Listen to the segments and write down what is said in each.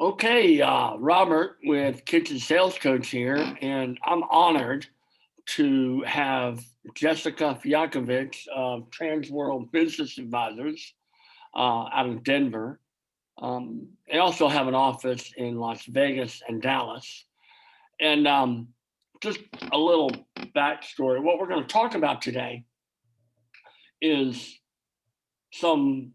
Okay, Robert with Kitchen Sales Coach here, and I'm honored to have Jessica Fiakovich of Transworld Business Advisors out of Denver. They also have an office in Las Vegas and Dallas. And just a little backstory. What we're going to talk about today is some,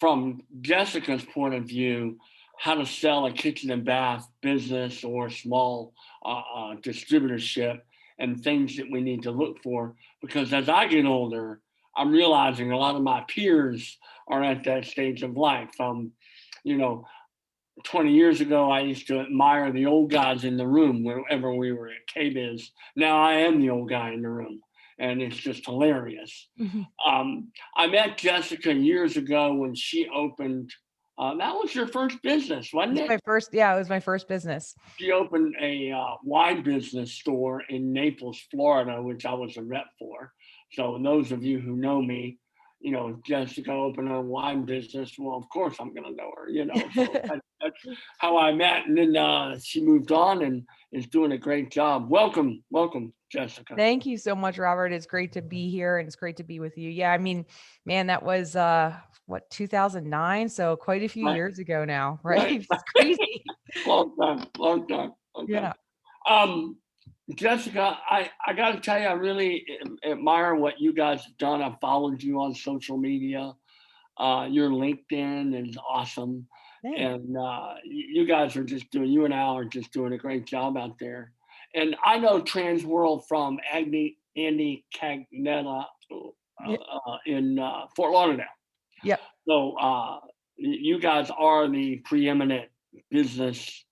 from Jessica's point of view, how to sell a kitchen and bath business or small distributorship and things that we need to look for. Because as I get older, I'm realizing a lot of my peers are at that stage of life. You know, 20 years ago, I used to admire the old guys in the room whenever we were at KBiz. Now I am the old guy in the room, and it's just hilarious. Mhm. I met Jessica years ago when she opened, that was your first business, wasn't It's it? my first, yeah, it was my first business. She opened a wine business store in Naples, Florida, which I was a rep for. So those of you who know me, Jessica opened a wine business. Well, of course I'm going to know her, So that's how I met. And then she moved on and is doing a great job. Welcome, Jessica. Thank you so much, Robert. It's great to be here and it's great to be with you. Yeah, I mean, man, that was what, 2009, so quite a few Right, years ago now, right? right. It's crazy. Long time. Yeah. Um, Jessica, I got to tell you, I really admire what you guys have done. I followed you on social media. Your LinkedIn is awesome. Thanks. And you guys are you and Al are just doing a great job out there. And I know Transworld from Andy Cagnetta Yeah. in Fort Lauderdale. Yep. So you guys are the preeminent business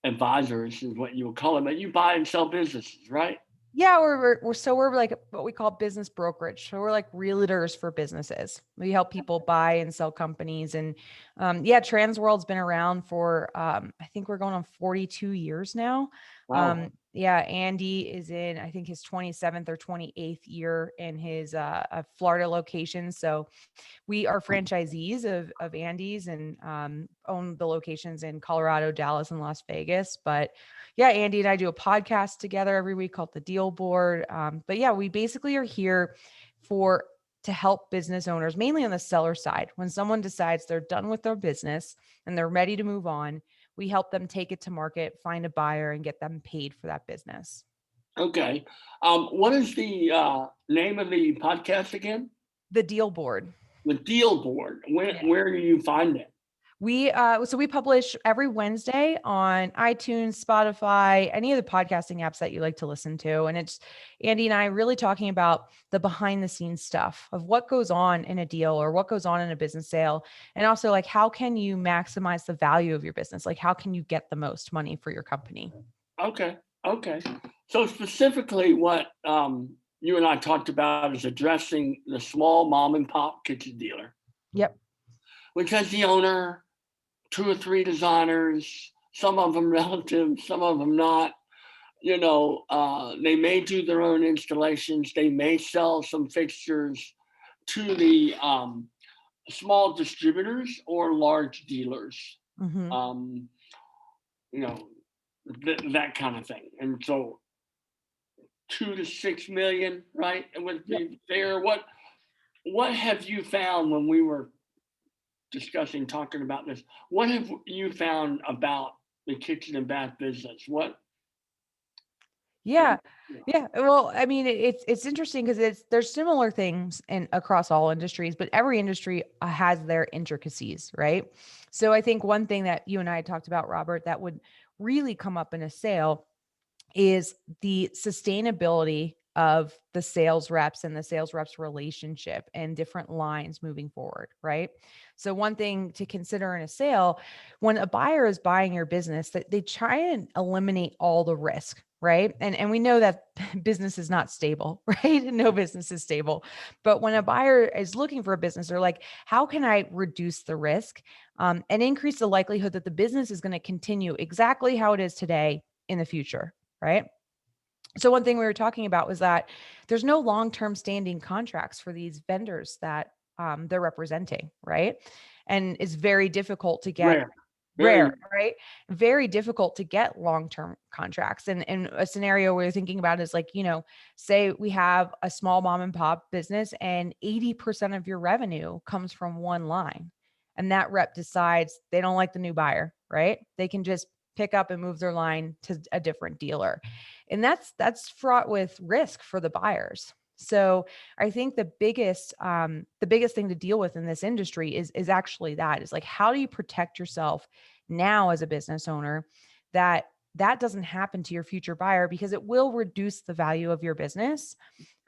advisors, is what you would call it, but you buy and sell businesses, right? Yeah, we're like what we call business brokerage. So we're like realtors for businesses. We help people buy and sell companies. And yeah, Transworld's been around for I think we're going on 42 years now. Wow. Yeah, Andy is in I think his 27th or 28th year in his Florida location. So we are franchisees of Andy's and own the locations in Colorado, Dallas, and Las Vegas. But yeah, Andy and I do a podcast together every week called The Deal Board. But yeah, we basically are here for to help business owners, mainly on the seller side. When someone decides they're done with their business and they're ready to move on, we help them take it to market, find a buyer, and get them paid for that business. Okay. What is the name of the podcast again? The Deal Board. The Deal Board. Yeah. Where do you find it? We publish every Wednesday on iTunes, Spotify, any of the podcasting apps that you like to listen to. And it's Andy and I really talking about the behind the scenes stuff of what goes on in a deal or what goes on in a business sale. And also like, how can you maximize the value of your business? Like, how can you get the most money for your company? Okay. Okay. So specifically, what you and I talked about is addressing the small mom and pop kitchen dealer, Yep. which has the owner, two or three designers, some of them relatives, some of them not. They may do their own installations. They may sell some fixtures to the small distributors or large dealers. Mm-hmm. Um, you know, that kind of thing. And so 2 to 6 million, right? It would Yep. be fair. What have you found when we were talking about this? What have you found about the kitchen and bath business? What have Yeah. you, yeah. Yeah. Well, I mean, it's interesting because there's similar things in across all industries, but every industry has their intricacies, right? So I think one thing that you and I talked about, Robert, that would really come up in a sale is the sustainability of the sales reps and the sales reps relationship and different lines moving forward, right? So one thing to consider in a sale, when a buyer is buying your business, that they try and eliminate all the risk, right? And we know that business is not stable, right? No business is stable. But when a buyer is looking for a business, they're like, how can I reduce the risk and increase the likelihood that the business is going to continue exactly how it is today in the future, right? So one thing we were talking about was that there's no long-term standing contracts for these vendors that they're representing, right? And it's very difficult to get Rare? Very rare, right? Very difficult to get long-term contracts. And a scenario where you're thinking about is like, say we have a small mom and pop business and 80% of your revenue comes from one line. And that rep decides they don't like the new buyer, right? They can just pick up and move their line to a different dealer. And that's fraught with risk for the buyers. So I think the biggest thing to deal with in this industry is actually that is like, how do you protect yourself now as a business owner that doesn't happen to your future buyer, because it will reduce the value of your business,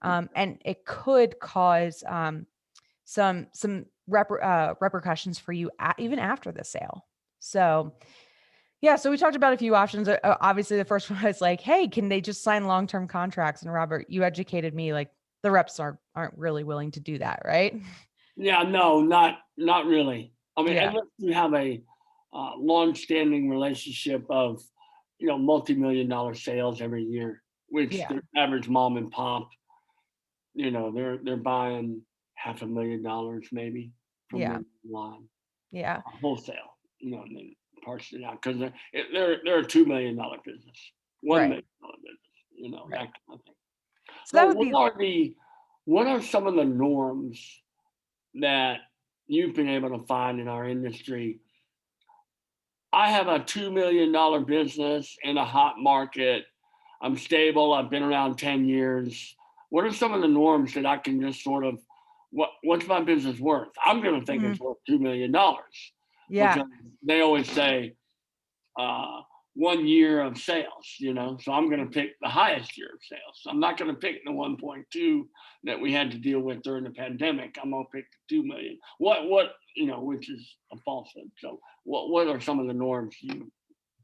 and it could cause some repercussions for you even after the sale. So yeah, so we talked about a few options. Obviously, the first one was like, hey, can they just sign long-term contracts? And Robert, you educated me, like the reps aren't really willing to do that, right? Yeah, no, not really. I mean, Yeah, unless you have a long-standing relationship of, multi-million-dollar sales every year, which yeah, the average mom and pop, they're buying $500,000 maybe from yeah, one line, yeah, wholesale, and then parse it out because they're a $2 million business, one right, million dollar business, that right. kind of thing. So So that would be, what are some of the norms that you've been able to find in our industry? I have a $2 million business in a hot market. I'm stable. I've been around 10 years. What are some of the norms that I can just sort of, what's my business worth? I'm going to think mhm, it's worth $2 million yeah. because they always say uh, 1 year of sales, so I'm going to pick the highest year of sales. I'm not going to pick the 1.2 that we had to deal with during the pandemic. I'm going to pick the 2 million. Which is a falsehood. So what are some of the norms you?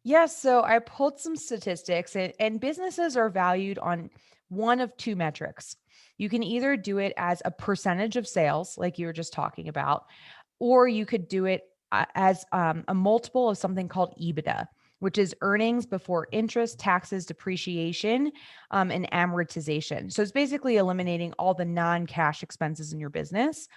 Yes. So I pulled some statistics, and businesses are valued on one of two metrics. You can either do it as a percentage of sales, like you were just talking about, or you could do it as a multiple of something called EBITDA, which is earnings before interest, taxes, depreciation, and amortization. So it's basically eliminating all the non-cash expenses in your business.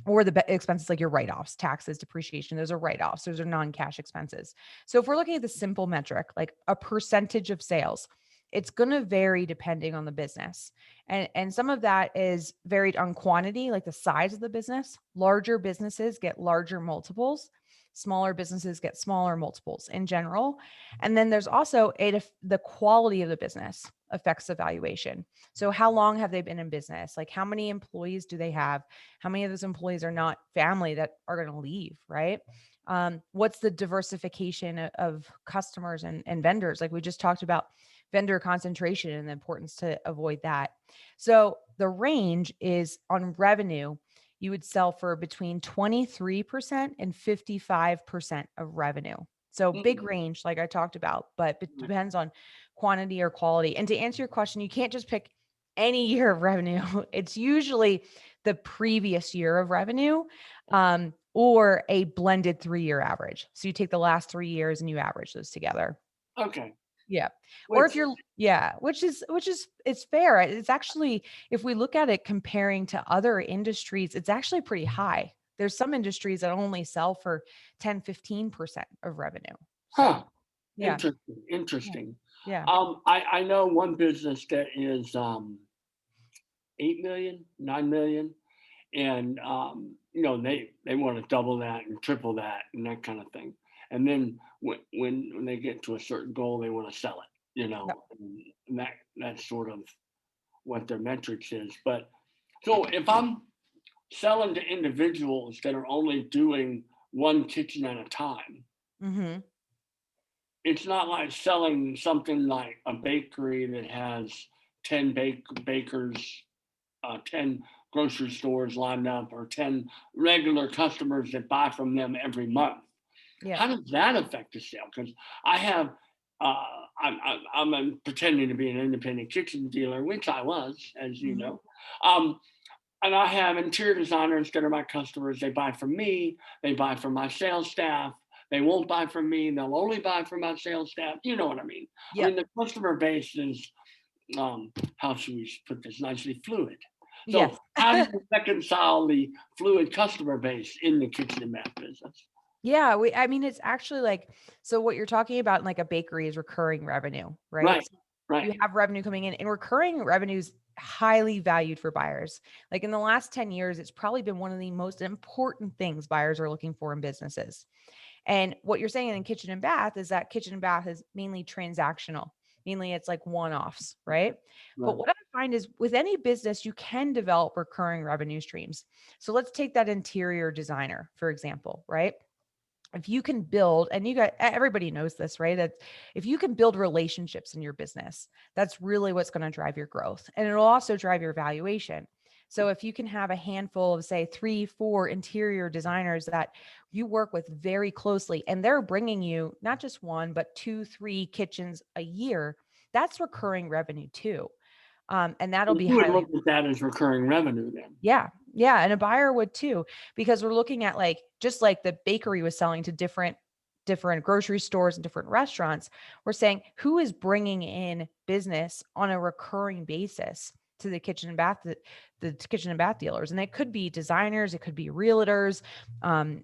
Or the expenses like your write-offs, taxes, depreciation, those are write-offs, those are non-cash expenses. So if we're looking at the simple metric, like a percentage of sales, it's going to vary depending on the business. And some of that is varied on quantity, like the size of the business. Larger businesses get larger multiples, smaller businesses get smaller multiples in general. And then there's also the quality of the business affects the valuation. So how long have they been in business? Like how many employees do they have? How many of those employees are not family that are going to leave, right? What's the diversification of customers and vendors? Like we just talked about vendor concentration and the importance to avoid that. So the range is on revenue, you would sell for between 23% and 55% of revenue. So big Mm, range, like I talked about, but it depends on quantity or quality. And to answer your question, you can't just pick any year of revenue. It's usually the previous year of revenue, or a blended 3-year average. So you take the last 3 years and you average those together. Okay. Yeah. Or if Which you're, yeah, which is it's fair. It's actually, if we look at it comparing to other industries, it's actually pretty high. There's some industries that only sell for 10-15% of revenue. So huh? yeah, Interesting. yeah, Interesting. yeah. I know one business that is 8 million, 9 million, and they want to double that and triple that and that kind of thing. And then when they get to a certain goal, they want to sell it. Yep. And that's sort of what their metrics is. But so if I'm selling to individuals that are only doing one kitchen at a time, Mm-hmm. it's not like selling something like a bakery that has 10 bakers, 10 grocery stores lined up, or 10 regular customers that buy from them every month. Yeah. How does that affect the sale? Because I have, I'm pretending to be an independent kitchen dealer, which I was, as you Mm-hmm. know. Um, and I have interior designers that are my customers. They buy from me, they buy from my sales staff. They won't buy from me, they'll only buy from my sales staff. You know what I mean? I mean, Yep. the customer base is, how should we put this nicely, fluid. So Yes. how do you reconcile the fluid customer base in the kitchen and bath business? Yeah, I mean, it's actually like, so what you're talking about in like a bakery is recurring revenue, right? Right, So right, you have revenue coming in, and recurring revenue is highly valued for buyers. Like in the last 10 years, it's probably been one of the most important things buyers are looking for in businesses. And what you're saying in kitchen and bath is that kitchen and bath is mainly transactional. Mainly it's like one-offs, right? But right. what I find is with any business, you can develop recurring revenue streams. So let's take that interior designer, for example, right? If you can build, and you got, everybody knows this, right? That if you can build relationships in your business, that's really what's going to drive your growth. And it'll also drive your valuation. So if you can have a handful of, say, 3, 4 interior designers that you work with very closely, and they're bringing you not just one, but 2, 3 kitchens a year, that's recurring revenue too. And that'll be You would highly. look at that as recurring revenue then. Yeah. Yeah. And a buyer would too, because we're looking at like, just like the bakery was selling to different grocery stores and different restaurants, we're saying who is bringing in business on a recurring basis to the kitchen and bath, the kitchen and bath dealers. And it could be designers, it could be realtors.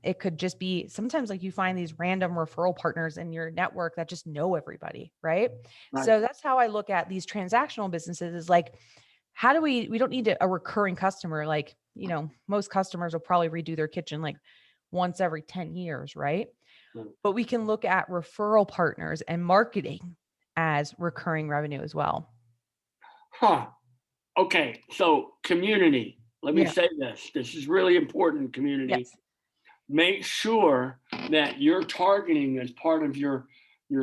It could just be sometimes like you find these random referral partners in your network that just know everybody. Right. Right. So that's how I look at these transactional businesses is like, how do we don't need a recurring customer. Like, most customers will probably redo their kitchen like once every 10 years, right? Right. But we can look at referral partners and marketing as recurring revenue as well. Huh. Okay. So community. Let me Yeah. say this. This is really important, community. Yes. Make sure that you're targeting as part of your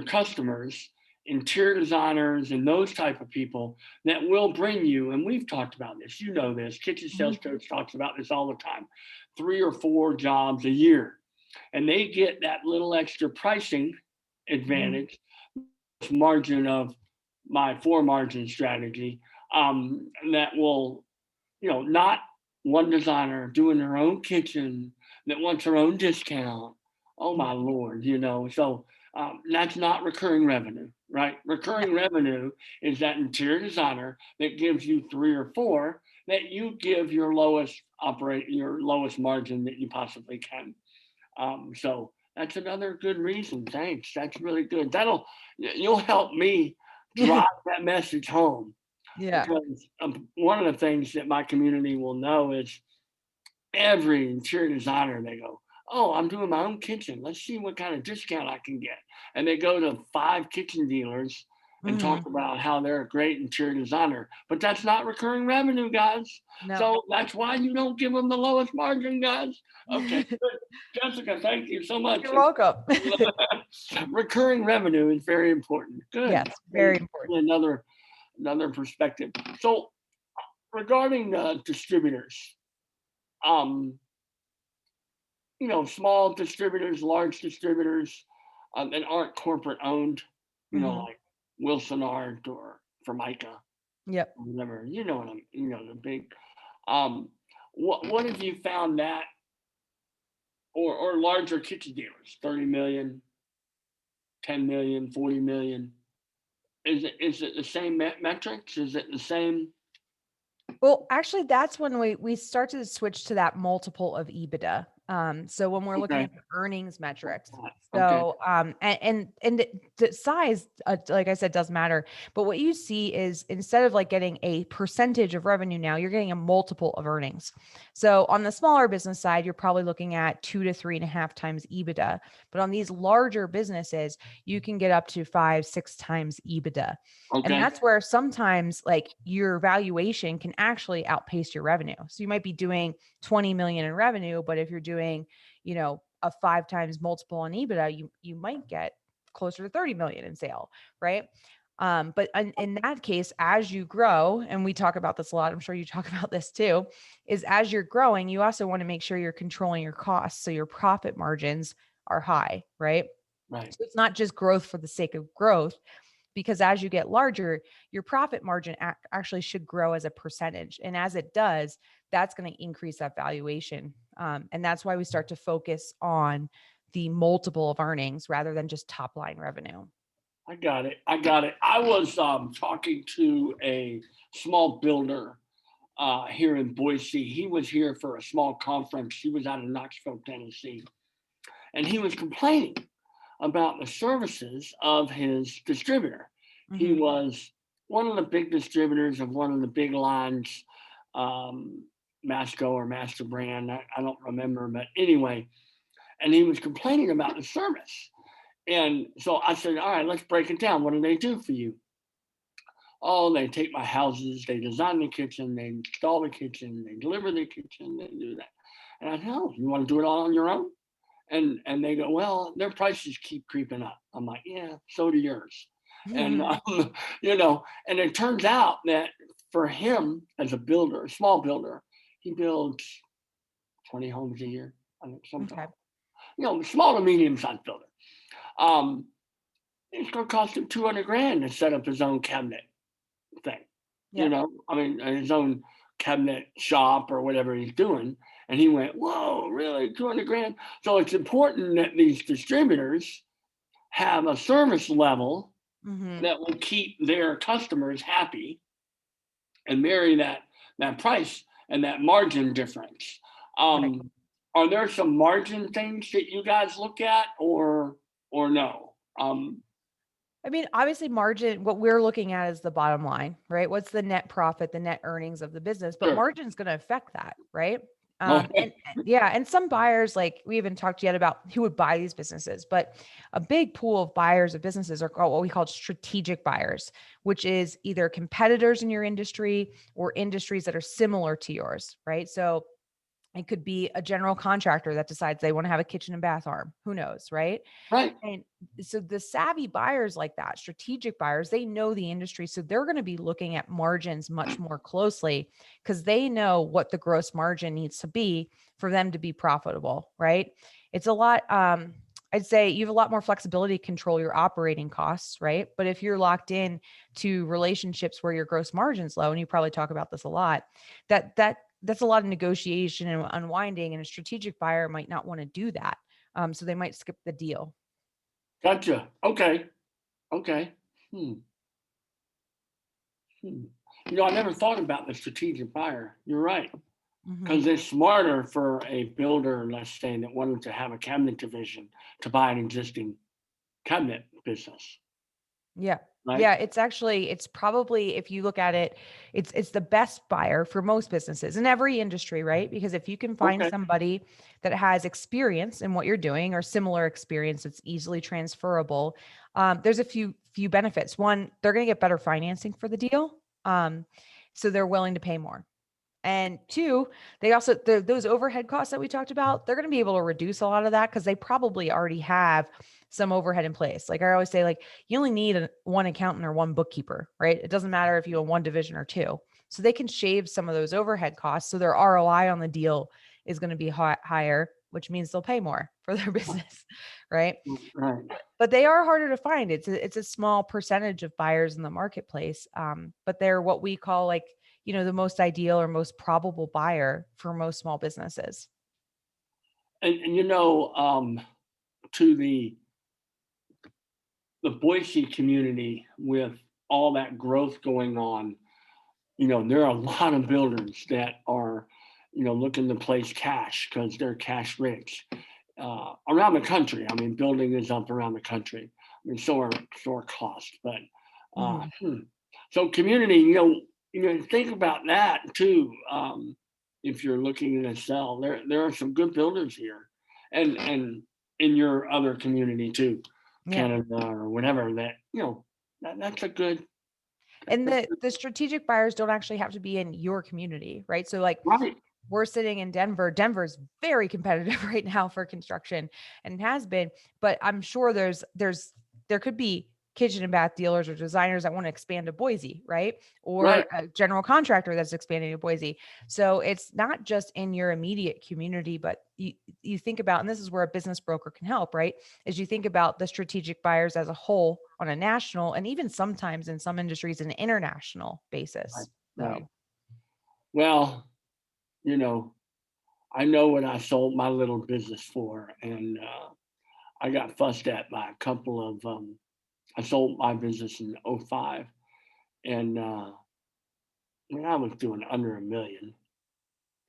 customers interior designers and those type of people that will bring you, and we've talked about this, you know this, kitchen sales Mhm. coach talks about this all the time, 3 or 4 jobs a year, and they get that little extra pricing Mhm. advantage margin of my 4 margin strategy, that will, not one designer doing their own kitchen that wants her own discount. Oh Yeah. my lord, so that's not recurring revenue, right? No. Recurring revenue is that interior designer that gives you 3 or 4 that you give your lowest margin that you possibly can. So that's another good reason. Thanks. That's really good. You'll help me drive that message home, Yeah. because one of the things that my community will know is every interior designer, they go, "Oh, I'm doing my own kitchen. Let's see what kind of discount I can get." And they go to 5 kitchen dealers and talk Mhm. about how they're a great interior designer. But that's not recurring revenue, guys. No. So that's why you don't give them the lowest margin, guys. Okay, good. Jessica, thank you so much. You're welcome. Recurring revenue is very important. Good. Yes, very important. Another perspective. So regarding distributors, um, small distributors, large distributors, that aren't corporate owned, Mhm. like Wilson Art or Formica, Yep. or whatever. The big. Um, what have you found that, or larger kitchen dealers, 30 million, 10 million, 40 million? Is it the same metrics? Is it the same? Well, actually, that's when we start to switch to that multiple of EBITDA. So when we're looking Okay. at the earnings metrics, Okay. so and the size, like I said, does matter. But what you see is instead of like getting a percentage of revenue, now you're getting a multiple of earnings. So on the smaller business side, you're probably looking at 2 to 3.5 times EBITDA. But on these larger businesses, you can get up to 5, 6 times EBITDA. And Okay. that's where sometimes like your valuation can actually outpace your revenue. So you might be doing 20 million in revenue, but if you're doing, a 5 times multiple on EBITDA, you might get closer to 30 million in sale, right? But in that case, as you grow, and we talk about this a lot, I'm sure you talk about this too, is as you're growing, you also want to make sure you're controlling your costs so your profit margins are high, right? Right. So it's not just growth for the sake of growth, because as you get larger, your profit margin actually should grow as a percentage. And as it does, that's going to increase that valuation. And that's why we start to focus on the multiple of earnings rather than just top line revenue. I got it. I got it. I was talking to a small builder here in Boise. He was here for a small conference. He was out of Knoxville, Tennessee. and he was complaining about the services of his distributor. He Hmm. was one of the big distributors of one of the big lines, um, Masco or Master Brand. I don't remember, but anyway, and he was complaining about the service. And so I said, all right, let's break it down. What do they do for you? Oh, they take my houses, they design the kitchen, they install the kitchen, they deliver the kitchen, they do that. And I said, oh, you want to do it all on your own? And they go, well, their prices keep creeping up. I'm like, yeah, so do yours. And and it turns out that for him as a builder, a small builder, he builds 20 homes a year. I think something, Okay. small to medium sized builder. Um, it's going to cost him 200 grand to set up his own cabinet thing. Yeah. I mean, his own cabinet shop or whatever he's doing. And he went, whoa, really? 200 grand? So it's important that these distributors have a service level Hmm. that will keep their customers happy and marry that price and that margin difference. Right. Are there some margin things that you guys look at or no? I mean, obviously, margin, what we're looking at is the bottom line, right? What's the net profit, the net earnings of the business? But Sure. margin is going to affect that, right? Okay. Yeah, and some buyers, like we haven't talked yet about who would buy these businesses, but a big pool of buyers of businesses are called what we call strategic buyers, which is either competitors in your industry or industries that are similar to yours, right? So it could be a general contractor that decides they want to have a kitchen and bath arm. Who knows, right? Right. And so the savvy buyers like that, strategic buyers, they know the industry. So they're going to be looking at margins much more closely because they know what the gross margin needs to be for them to be profitable, right? It's a lot. I'd say you have a lot more flexibility to control your operating costs, right? But if you're locked in to relationships where your gross margin's low, and you probably talk about this a lot, that's a lot of negotiation and unwinding, and a strategic buyer might not want to do that. So they might skip the deal. Gotcha. Okay. Okay. Hmm. Hmm. I never thought about the strategic buyer. You're right. Hmm. Because it's smarter for a builder, let's say, that wanted to have a cabinet division to buy an existing cabinet business, Yeah. right? Yeah, it's probably, if you look at it, it's the best buyer for most businesses in every industry, right? Because if you can find Okay. somebody that has experience in what you're doing or similar experience that's easily transferable, there's a few benefits. One, they're going to get better financing for the deal, so they're willing to pay more. And two, they also those overhead costs that we talked about, they're going to be able to reduce a lot of that because they probably already have some overhead in place. Like I always say, like you only need one accountant or one bookkeeper, right? It doesn't matter if you own one division or two. So they can shave some of those overhead costs. So their ROI on the deal is going to be higher, which means they'll pay more for their business, right? Right. But they are harder to find. It's a small percentage of buyers in the marketplace, but they're what we call like the most ideal or most probable buyer for most small businesses. And to the Boise community with all that growth going on, there are a lot of builders that are, looking to place cash because they're cash rich around the country. I mean, building is up around the country. I mean, so are costs. But Hmm. so community, think about that too. If you're looking to sell, there are some good builders here, and in your other community too, Yeah. Canada or whatever. That's a good. And That's the strategic buyers don't actually have to be in your community, right? So like right. we're sitting in Denver. Denver's very competitive right now for construction and has been, but I'm sure there could be kitchen and bath dealers or designers that want to expand to Boise, right? Or Right. a general contractor that's expanding to Boise. So it's not just in your immediate community, but you think about, and this is where a business broker can help, right? Is you think about the strategic buyers as a whole on a national and even sometimes in some industries an international Right. basis. Right. So Well, you know, I know what I sold my little business for, and I got fussed at by a couple of. I sold my business in '05, and when I was doing under a million,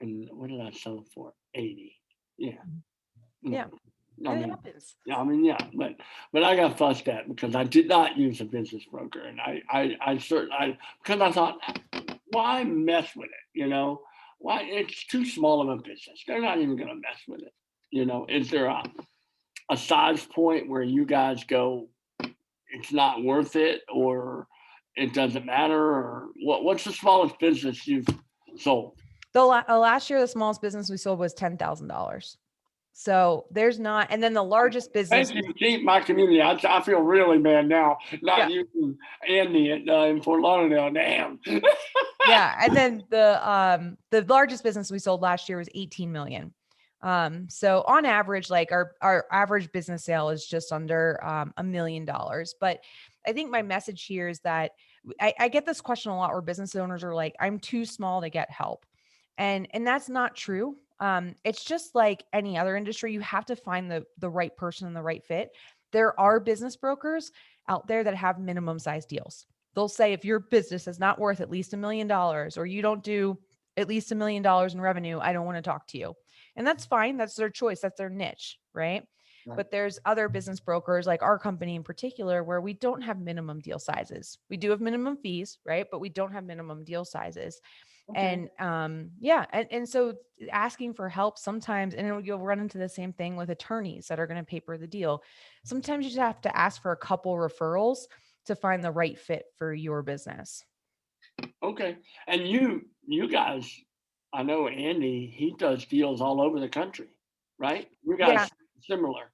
and what did I sell it for? 80. Yeah. yeah. No, I And it mean, Yeah, I mean, yeah, but I got fussed at because I did not use a business broker, and because I thought, why mess with it? Why it's too small of a business. They're not even going to mess with it. Is there a size point where you guys go, it's not worth it, or it doesn't matter, or what's the smallest business you've sold? Last year, the smallest business we sold was $10,000. So there's not, and then the largest business. Thank you, Keep my community. I feel really bad now, not Yeah. using Andy in Fort Lauderdale. Damn. Yeah. And then the largest business we sold last year was 18 million. So on average, like our average business sale is just under $1 million. But I think my message here is that I get this question a lot where business owners are like, I'm too small to get help. And that's not true. It's just like any other industry. You have to find the right person and the right fit. There are business brokers out there that have minimum size deals. They'll say, if your business is not worth at least $1 million, or you don't do at least $1 million in revenue, I don't want to talk to you. And that's fine. That's their choice. That's their niche. Right. But there's other business brokers like our company in particular, where we don't have minimum deal sizes. We do have minimum fees, right? But we don't have minimum deal sizes. Okay. And and so asking for help sometimes, and you'll run into the same thing with attorneys that are going to paper the deal. Sometimes you just have to ask for a couple referrals to find the right fit for your business. Okay. And you guys, I know Andy, he does deals all over the country, right? You Yeah. guys similar.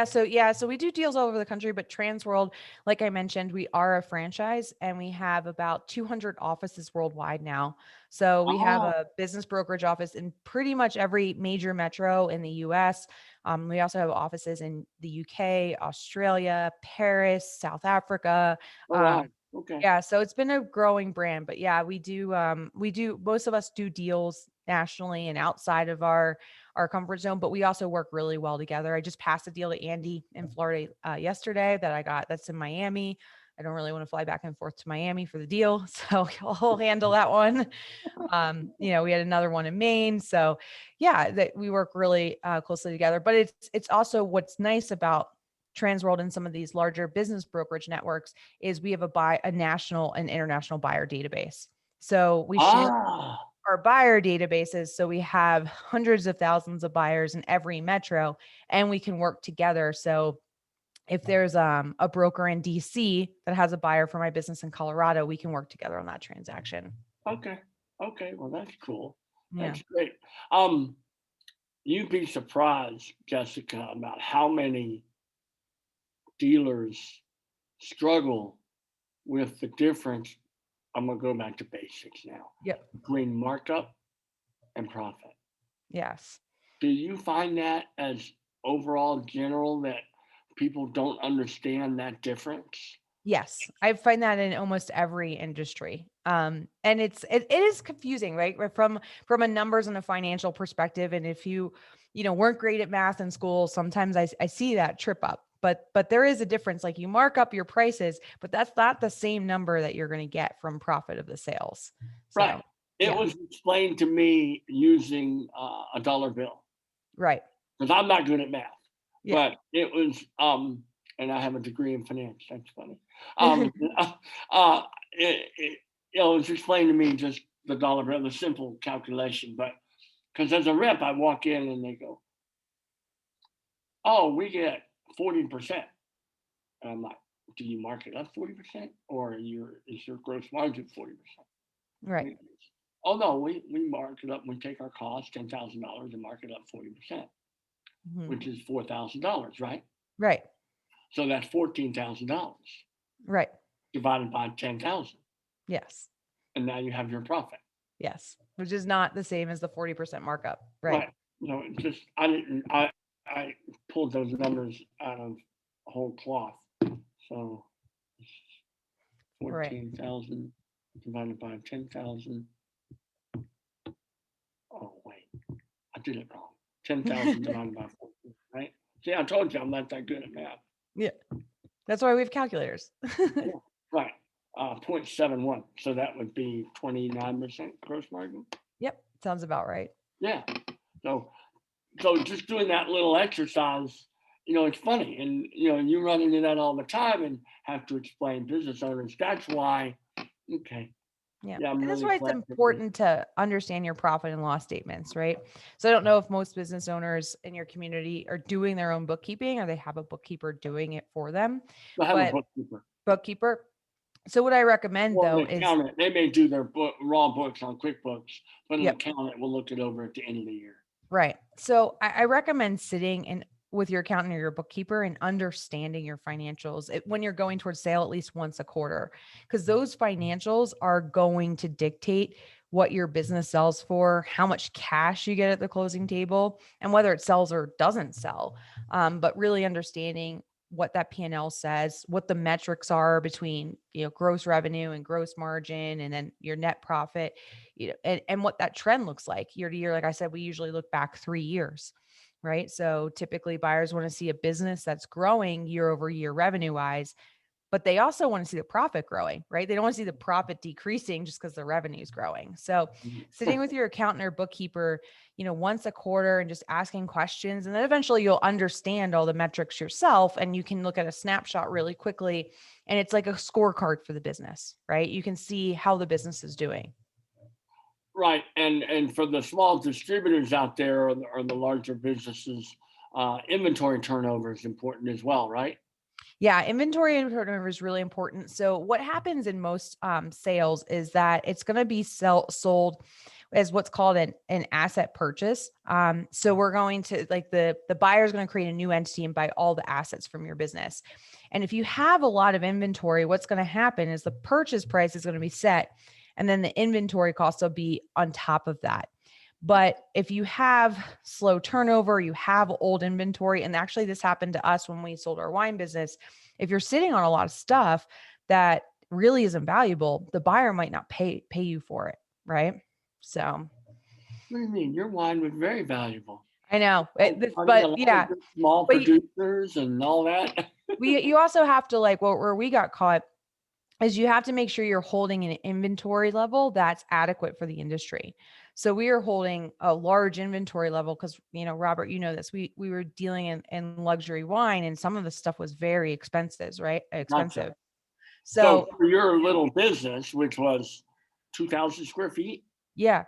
So we do deals all over the country, but Transworld, like I mentioned, we are a franchise and we have about 200 offices worldwide now. So we have Oh, a business brokerage office in pretty much every major metro in the US. We also have offices in the UK, Australia, Paris, South Africa. all right. Um, Okay. yeah, so it's been a growing brand, but yeah, most of us do deals nationally and outside of our comfort zone, but we also work really well together. I just passed a deal to Andy in Florida yesterday that I got that's in Miami. I don't really want to fly back and forth to Miami for the deal, so he'll handle that one. We had another one in Maine, so yeah, that we work really closely together. But it's also what's nice about Transworld and some of these larger business brokerage networks is we have a national and international buyer database. So we share Ah, our buyer databases. So we have hundreds of thousands of buyers in every metro, and we can work together. So if there's a broker in DC that has a buyer for my business in Colorado, we can work together on that transaction. okay. Okay. Well, that's cool. Yeah. That's great. You'd be surprised, Jessica, about how many dealers struggle with the difference. I'm gonna go back to basics now, Yep. between markup and profit. Yes. Do you find that as overall general that people don't understand that difference? Yes, I find that in almost every industry. And it is confusing, right? From a numbers and a financial perspective. And if you weren't great at math in school, sometimes I see that trip up. But there is a difference. Like you mark up your prices, but that's not the same number that you're going to get from profit of the sales. Right. So It yeah, was explained to me using a dollar bill right. because I'm not good at math, Yeah. but it was, and I have a degree in finance. That's funny. Um, it was explained to me just the dollar bill, the simple calculation. But because as a rep, I walk in and they go, "Oh, we get 40%," and I'm like, "Do you mark it up 40%, or is your gross margin 40%?" Right. Right. Oh no, we mark it up. We take our cost, $10,000, and mark it up 40%, Mhm. which is $4,000, right? Right. So that's $14,000 Right. divided by 10,000, Yes. and now you have your profit. Yes. Which is not the same as the 40% markup. Right. Right. It just I didn't I pulled those numbers out of whole cloth. So Right. 14,000 divided by 10,000. Oh wait, I did it wrong. 10,000 divided by 14, right? See, I told you I'm not that good at math. Yeah. That's why we have calculators. Yeah, right. 0.71. So that would be 29% gross margin. Yep. Sounds about right. Yeah. So just doing that little exercise, it's funny, and you run into that all the time and have to explain business owners. That's why. Okay, Yeah. yeah, I'm And that's really why it's glad that we. important to understand your profit and loss statements, right? So I don't know if most business owners in your community are doing their own bookkeeping or they have a bookkeeper doing it for them, I have a but bookkeeper bookkeeper. So what I recommend or an though is, accountant. They may do their raw books on QuickBooks, but an yep, accountant will look it over at the end of the year. right. So I recommend sitting and with your accountant or your bookkeeper and understanding your financials when you're going towards sale at least once a quarter, because those financials are going to dictate what your business sells for, how much cash you get at the closing table, and whether it sells or doesn't sell. But really understanding what that P&L says, what the metrics are between, gross revenue and gross margin, and then your net profit, and what that trend looks like year to year. Like I said, we usually look back 3 years, right? So typically buyers want to see a business that's growing year over year revenue wise, but they also want to see the profit growing, right? They don't want to see the profit decreasing just because the revenue is growing. So sitting with your accountant or bookkeeper, once a quarter and just asking questions, and then eventually you'll understand all the metrics yourself and you can look at a snapshot really quickly. And it's like a scorecard for the business, right? You can see how the business is doing. Right, and for the small distributors out there or the larger businesses, inventory turnover is important as well, right? Yeah, inventory and turnover is really important. So what happens in most sales is that it's going to be sold as what's called an asset purchase. So we're going to, like, the buyer is going to create a new entity and buy all the assets from your business. And if you have a lot of inventory, what's going to happen is the purchase price is going to be set, and then the inventory cost will be on top of that. But if you have slow turnover, you have old inventory, and actually this happened to us when we sold our wine business. If you're sitting on a lot of stuff that really isn't valuable, the buyer might not pay you for it, right? So What do you mean? Your wine was very valuable. I know, Are you a but lot of yeah, good small but producers and all that? you also have to, like, where we got caught is you have to make sure you're holding an inventory level that's adequate for the industry. So we are holding a large inventory level because, Robert, this, we were dealing in luxury wine, and some of the stuff was very expensive, right? Gotcha. Expensive. So So for your little business, which was 2,000 square feet, yeah,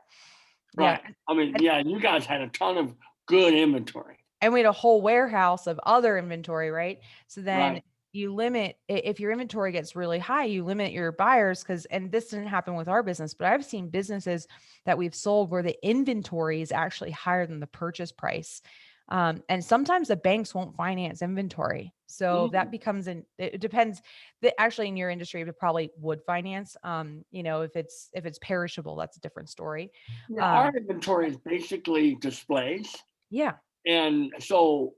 yeah. right? I mean, yeah, you guys had a ton of good inventory, And we had a whole warehouse of other inventory, right? So then right? you limit, if your inventory gets really high, you limit your buyers, and this didn't happen with our business, but I've seen businesses that we've sold where the inventory is actually higher than the purchase price. And sometimes the banks won't finance inventory. So that Mm. becomes it depends that actually in your industry, it probably would finance. If it's perishable, that's a different story. Yeah, our Um, inventory is basically displays. yeah. And so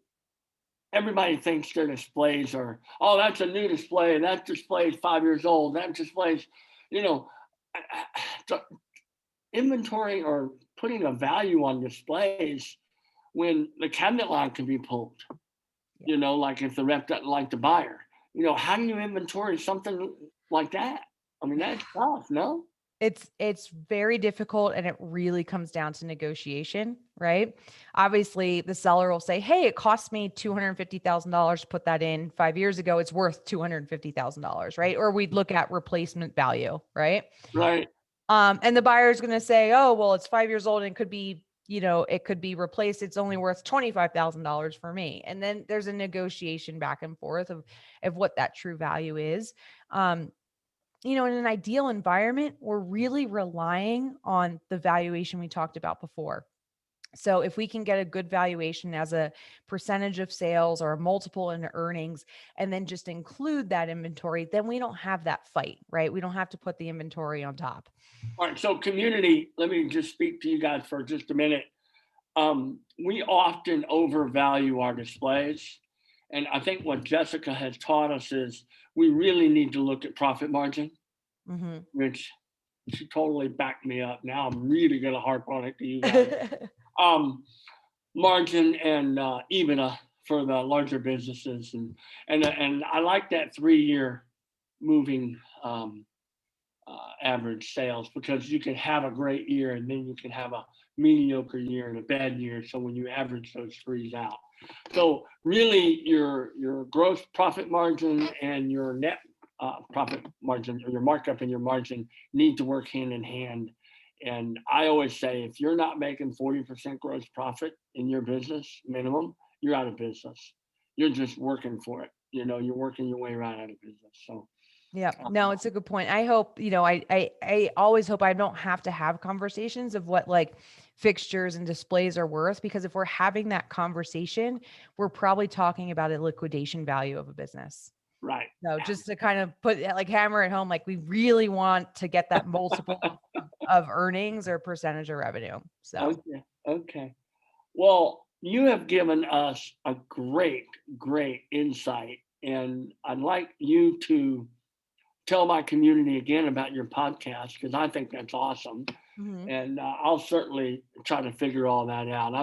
everybody thinks their displays are, oh, that's a new display. That display is 5 years old. That display's, you know, the inventory or putting a value on displays when the cabinet line can be pulled, like if the rep doesn't like the buyer, how do you inventory something like that? I mean, that's tough, no? It's very difficult, and it really comes down to negotiation, right? Obviously, the seller will say, "Hey, it cost me $250,000 to put that in. 5 years ago, it's worth $250,000, right?" Or we'd look at replacement value, right? Right. And the buyer is going to say, "Oh, well, it's 5 years old and it could be replaced. It's only worth $25,000 for me." And then there's a negotiation back and forth of what that true value is. Um, in an ideal environment, we're really relying on the valuation we talked about before. So if we can get a good valuation as a percentage of sales or a multiple in earnings, and then just include that inventory, then we don't have that fight, right? We don't have to put the inventory on top. All right. So, community, let me just speak to you guys for just a minute. We often overvalue our displays. And I think what Jessica has taught us is we really need to look at profit margin, Mhm. which she totally backed me up. Now I'm really going to harp on it to you guys. Um, Margin and EBITDA for the larger businesses. And I like that 3-year moving average sales, because you can have a great year and then you can have a mediocre year and a bad year. So when you average those threes out, so really your gross profit margin and your net profit margin, or your markup and your margin, need to work hand in hand. And I always say, if you're not making 40% gross profit in your business minimum, you're out of business. You're just working for it. You're working your way right out of business. So Yeah, no, it's a good point. I hope, I always hope I don't have to have conversations of what like fixtures and displays are worth, because if we're having that conversation, we're probably talking about a liquidation value of a business. right. No, just to kind of put like hammer it home, like we really want to get that multiple of earnings or percentage of revenue. So Okay. Okay. Well, you have given us a great, great insight. And I'd like you to tell my community again about your podcast, because I think that's awesome. mhm. And I'll certainly try to figure all that out.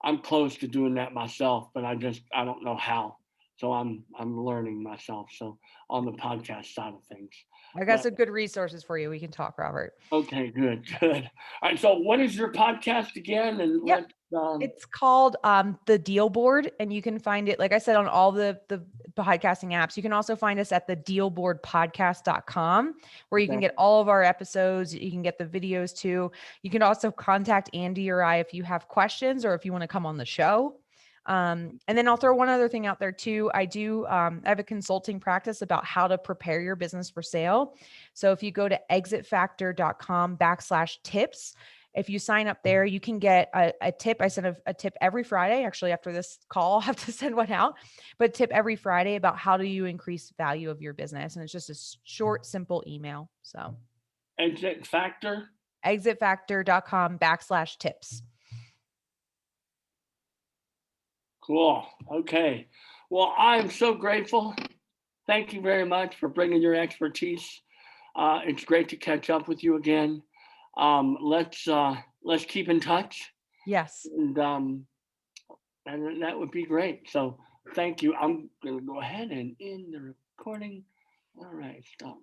I'm close to doing that myself, but I don't know how. So I'm learning myself. So on the podcast side of things. I got But some good resources for you. We can talk, Robert. okay, good, good. All right. So what is your podcast again? And Yep. let It's called The Deal Board, and you can find it, like I said, on all the podcasting apps. You can also find us at thedealboardpodcast.com, where you can okay. get all of our episodes. You can get the videos too. You can also contact Andy or I if you have questions or if you want to come on the show. And then I'll throw one other thing out there too. I have a consulting practice about how to prepare your business for sale. So if you go to exitfactor.com/tips, if you sign up there, you can get a tip. I send a tip every Friday. Actually, after this call, I'll have to send one out, but tip every Friday about how do you increase value of your business. And it's just a short, simple email. So Exit Factor. exitfactor.com/tips. Cool. Okay. Well, I'm so grateful. Thank you very much for bringing your expertise. It's great to catch up with you again. Let's keep in touch, Yes. and that would be great. So thank you. I'm going to go ahead and end the recording. All right, stop.